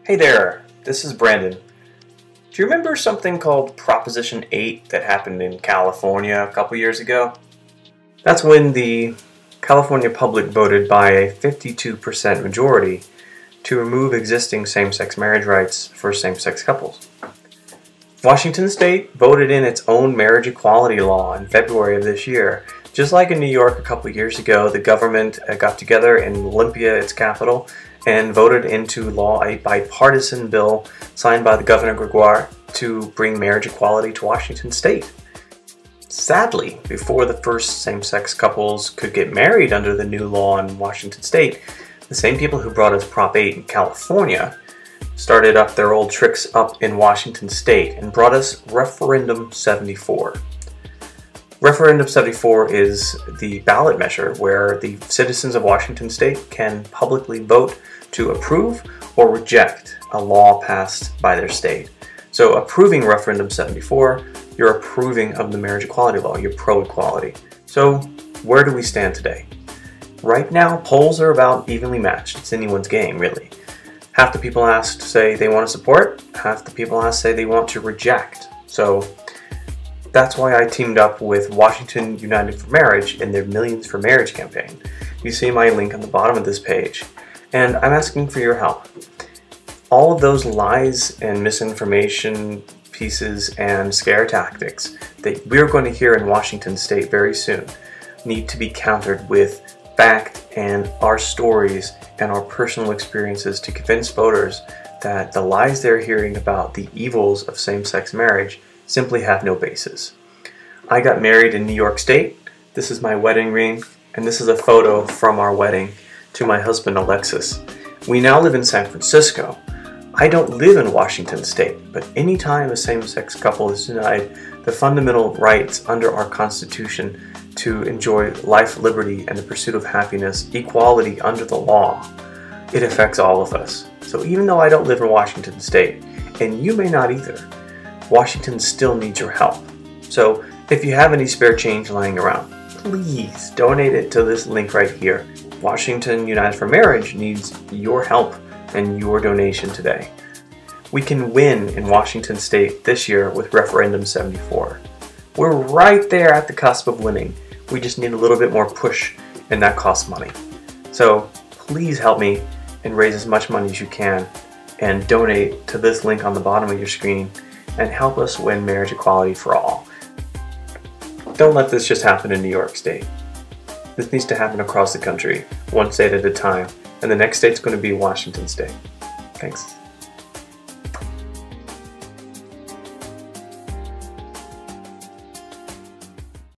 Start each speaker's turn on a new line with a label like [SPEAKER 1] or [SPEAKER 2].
[SPEAKER 1] Hey there, this is Brandon. Do you remember something called Proposition 8 that happened in California a couple years ago? That's when the California public voted by a 52% majority to remove existing same-sex marriage rights for same-sex couples. Washington State voted in its own marriage equality law in February of this year. Just like in New York a couple years ago, the government got together in Olympia, its capital, and voted into law a bipartisan bill signed by the Governor Gregoire to bring marriage equality to Washington State. Sadly, before the first same-sex couples could get married under the new law in Washington State, the same people who brought us Prop 8 in California started up their old tricks up in Washington State and brought us Referendum 74. Referendum 74 is the ballot measure where the citizens of Washington State can publicly vote to approve or reject a law passed by their state. So approving Referendum 74, you're approving of the marriage equality law, you're pro-equality. So where do we stand today? Right now, polls are about evenly matched. It's anyone's game, really. Half the people asked say they want to support, half the people asked say they want to reject. So that's why I teamed up with Washington United for Marriage in their Millions for Marriage campaign. You see my link on the bottom of this page. And I'm asking for your help. All of those lies and misinformation pieces and scare tactics that we're going to hear in Washington State very soon need to be countered with fact and our stories and our personal experiences to convince voters that the lies they're hearing about the evils of same-sex marriage simply have no basis. I got married in New York State. This is my wedding ring, and this is a photo from our wedding to my husband Alexis. We now live in San Francisco. I don't live in Washington State, but anytime a same-sex couple is denied the fundamental rights under our Constitution to enjoy life, liberty, and the pursuit of happiness, equality under the law, it affects all of us. So even though I don't live in Washington State, and you may not either, Washington still needs your help. So if you have any spare change lying around, please donate it to this link right here. Washington United for Marriage needs your help and your donation today. We can win in Washington State this year with Referendum 74. We're right there at the cusp of winning. We just need a little bit more push, and that costs money. So please help me and raise as much money as you can and donate to this link on the bottom of your screen and help us win marriage equality for all. Don't let this just happen in New York State. This needs to happen across the country, one state at a time, and the next state's going to be Washington State. Thanks.